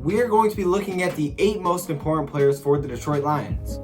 we are going to be looking at the 8 most important players for the Detroit Lions.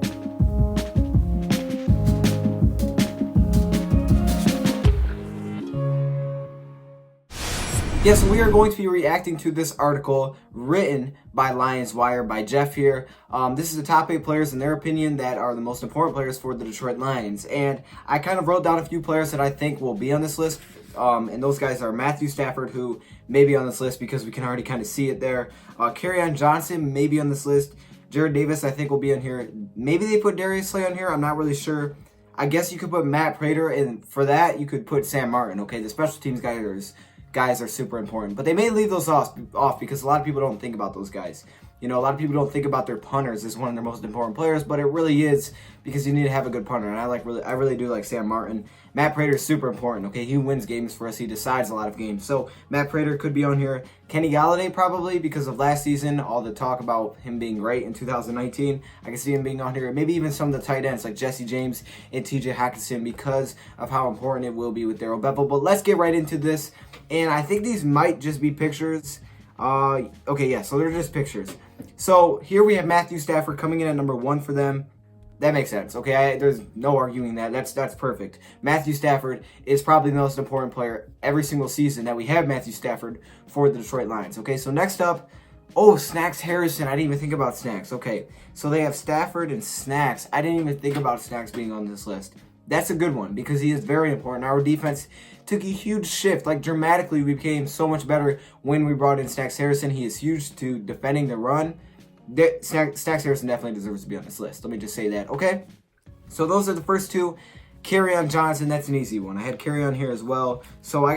Yes, we are going to be reacting to this article written by Lions Wire by Jeff here. This is the top 8 players in their opinion that are the most important players for the Detroit Lions. And I kind of wrote down a few players that I think will be on this list. And those guys are Matthew Stafford, who may be on this list because we can already kind of see it there. Kerryon Johnson may be on this list. Jarrad Davis, I think, will be on here. Maybe they put Darius Slay on here. I'm not really sure. I guess you could put Matt Prater, and for that, you could put Sam Martin. Okay, the special teams guys are super important, but they may leave those off because a lot of people don't think about those guys. You know, a lot of people don't think about their punters as one of their most important players, but it really is because you need to have a good punter, and I really do like Sam Martin. Matt Prater is super important. Okay, he wins games for us. He decides a lot of games. So Matt Prater could be on here. Kenny Golladay probably because of last season, all the talk about him being great in 2019. I can see him being on here. Maybe even some of the tight ends like Jesse James and TJ Hockenson because of how important it will be with Darrell Bevell. But let's get right into this. And I think these might just be pictures. Okay, yeah, so they're just pictures. So here we have Matthew Stafford coming in at number 1 for them. That makes sense. Okay, there's no arguing that. That's perfect. Matthew Stafford is probably the most important player every single season that we have Matthew Stafford for the Detroit Lions. Okay, so next up, Snacks Harrison. I didn't even think about Snacks. Okay, so they have Stafford and Snacks. I didn't even think about Snacks being on this list. That's a good one because he is very important. Our defense took a huge shift. Like dramatically, we became so much better when we brought in Snacks Harrison. He is huge to defending the run. Snacks Harrison definitely deserves to be on this list. Let me just say that, okay? So those are the first 2. Kerryon Johnson, that's an easy one. I had Kerryon here as well. So I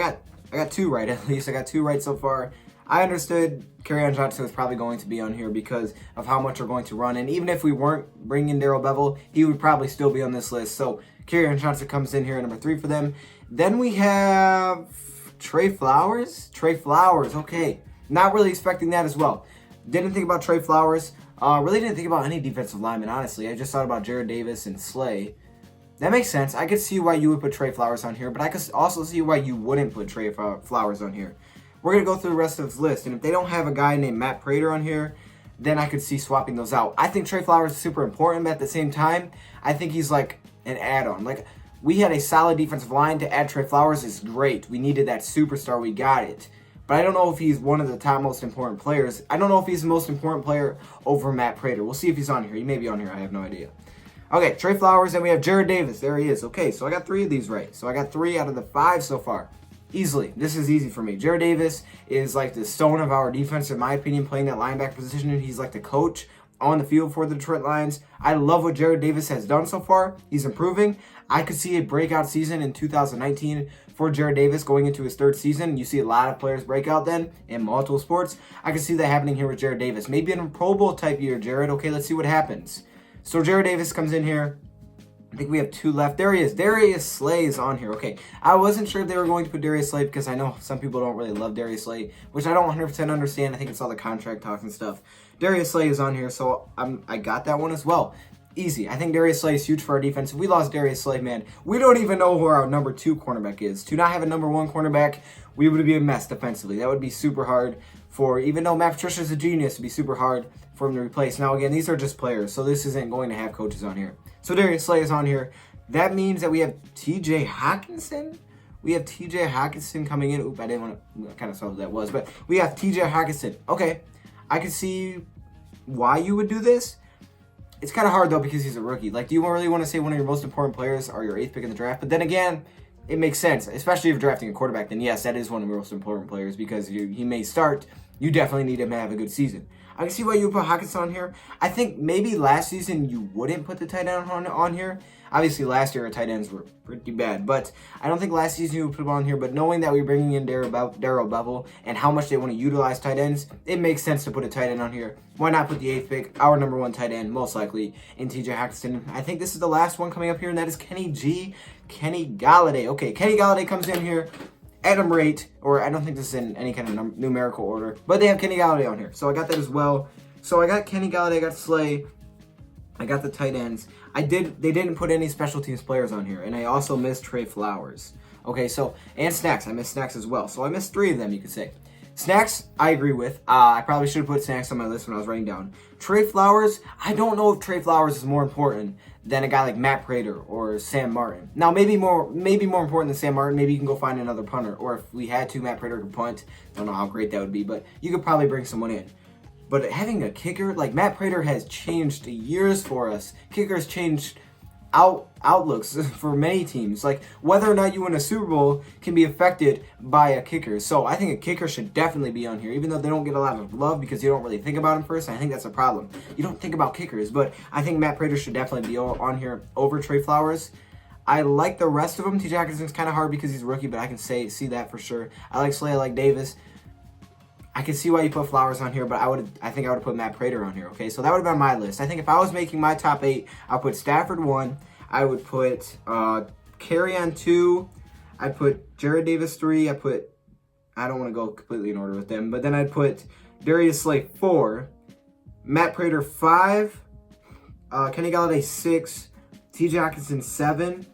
got 2 right at least. I got 2 right so far. I understood Kerryon Johnson was probably going to be on here because of how much we're going to run. And even if we weren't bringing Darrell Bevell, he would probably still be on this list. So Kerryon Johnson comes in here at number 3 for them. Then we have Trey Flowers. Trey Flowers, okay. Not really expecting that as well. Didn't think about Trey Flowers. Really didn't think about any defensive linemen, honestly. I just thought about Jarrad Davis and Slay. That makes sense. I could see why you would put Trey Flowers on here, but I could also see why you wouldn't put Trey Flowers on here. We're going to go through the rest of this list, and if they don't have a guy named Matt Prater on here, then I could see swapping those out. I think Trey Flowers is super important, but at the same time, I think he's like an add-on. Like, we had a solid defensive line. To add Trey Flowers is great. We needed that superstar. We got it. But I don't know if he's one of the top most important players. I don't know if he's the most important player over Matt Prater. We'll see if he's on here. He may be on here. I have no idea. Okay, Trey Flowers, and we have Jarrad Davis. There he is. Okay, so I got 3 of these right. So I got 3 out of the 5 so far. Easily. This is easy for me. Jarrad Davis is like the stone of our defense, in my opinion, playing that linebacker position. He's like the coach on the field for the Detroit Lions. I love what Jarrad Davis has done so far. He's improving. I could see a breakout season in 2019 for Jarrad Davis going into his 3rd season. You see a lot of players break out then in multiple sports. I can see that happening here with Jarrad Davis. Maybe in a Pro Bowl type year, Jarrad. Okay, let's see what happens. So Jarrad Davis comes in here. I think we have 2 left. There he is. Darius Slay is on here. Okay, I wasn't sure if they were going to put Darius Slay because I know some people don't really love Darius Slay, which I don't 100% understand. I think it's all the contract talks and stuff. Darius Slay is on here, so I got that one as well. Easy. I think Darius Slay is huge for our defense. If we lost Darius Slay, man, we don't even know who our number 2 cornerback is. To not have a number 1 cornerback, we would be a mess defensively. That would be super hard for, even though Matt Patricia is a genius, it'd be super hard for him to replace. Now, again, these are just players, so this isn't going to have coaches on here. So Darius Slay is on here. That means that we have TJ Hockenson. We have TJ Hockenson coming in. Oop, I kind of saw who that was, but we have TJ Hockenson. Okay, I can see why you would do this. It's kind of hard, though, because he's a rookie. Like, do you really want to say one of your most important players are your 8th pick in the draft? But then again, it makes sense, especially if you're drafting a quarterback. Then, yes, that is one of the most important players because he may start. You definitely need him to have a good season. I can see why you would put Hockenson on here. I think maybe last season you wouldn't put the tight end on here. Obviously, last year our tight ends were pretty bad, but I don't think last season you would put him on here. But knowing that we're bringing in Darrell Bevell and how much they want to utilize tight ends, it makes sense to put a tight end on here. Why not put the 8th pick, our number 1 tight end, most likely, in TJ Hockenson? I think this is the last one coming up here, and that is Kenny Golladay. Okay, Kenny Golladay comes in here at number 8, or I don't think this is in any kind of numerical order, but they have Kenny Golladay on here, so I got that as well. So I got Kenny Golladay, I got Slay, I got the tight ends. They didn't put any special teams players on here, and I also missed Trey Flowers. Okay, so, and Snacks. I missed Snacks as well. So I missed 3 of them, you could say. Snacks, I agree with. I probably should have put Snacks on my list when I was writing down. Trey Flowers, I don't know if Trey Flowers is more important than a guy like Matt Prater or Sam Martin. Now, maybe more important than Sam Martin. Maybe you can go find another punter. Or if we had to, Matt Prater could punt. I don't know how great that would be, but you could probably bring someone in. But having a kicker, like Matt Prater has changed years for us. Kickers changed outlooks for many teams. Like whether or not you win a Super Bowl can be affected by a kicker. So I think a kicker should definitely be on here, even though they don't get a lot of love because you don't really think about them first. I think that's a problem. You don't think about kickers, but I think Matt Prater should definitely be on here over Trey Flowers. I like the rest of them. T. Jackson's kind of hard because he's a rookie, but I can see that for sure. I like Slay, I like Davis. I can see why you put Flowers on here, but I think I would have put Matt Prater on here, okay? So that would have been my list. I think if I was making my top 8, I'd put Stafford 1. I would put Carey on 2. I'd put Jared Davis 3. I don't want to go completely in order with them, but then I'd put Darius Slay 4. Matt Prater 5. Kenny Golladay 6. T. Jackson 7.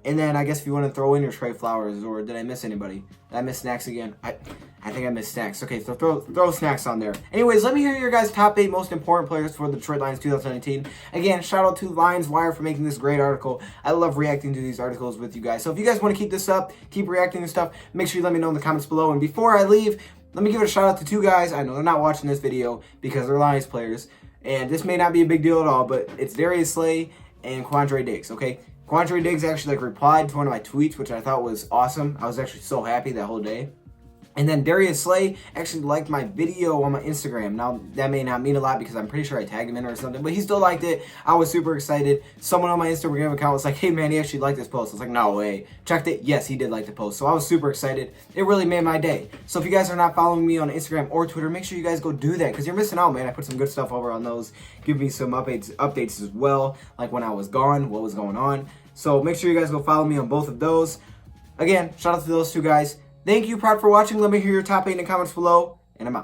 And then I guess if you want to throw in your Trey Flowers, or did I miss anybody? Did I miss Snacks again? I think I missed Snacks. Okay, so throw Snacks on there. Anyways, let me hear your guys' top 8 most important players for the Detroit Lions 2019. Again, shout out to Lions Wire for making this great article. I love reacting to these articles with you guys. So if you guys want to keep this up, keep reacting to stuff, make sure you let me know in the comments below. And before I leave, let me give a shout out to 2 guys. I know they're not watching this video because they're Lions players. And this may not be a big deal at all, but it's Darius Slay and Quandre Diggs, okay? Quandre Diggs actually replied to one of my tweets, which I thought was awesome. I was actually so happy that whole day. And then Darius Slay actually liked my video on my Instagram. Now, that may not mean a lot because I'm pretty sure I tagged him in or something, but he still liked it. I was super excited. Someone on my Instagram account was like, hey man, he actually liked this post. I was like, no way. Checked it. Yes, he did like the post. So I was super excited. It really made my day. So if you guys are not following me on Instagram or Twitter, make sure you guys go do that because you're missing out, man. I put some good stuff over on those. Give me some updates as well, like when I was gone, what was going on. So make sure you guys go follow me on both of those. Again, shout out to those 2 guys. Thank you, Prater, for watching. Let me hear your top 8 in the comments below, and I'm out.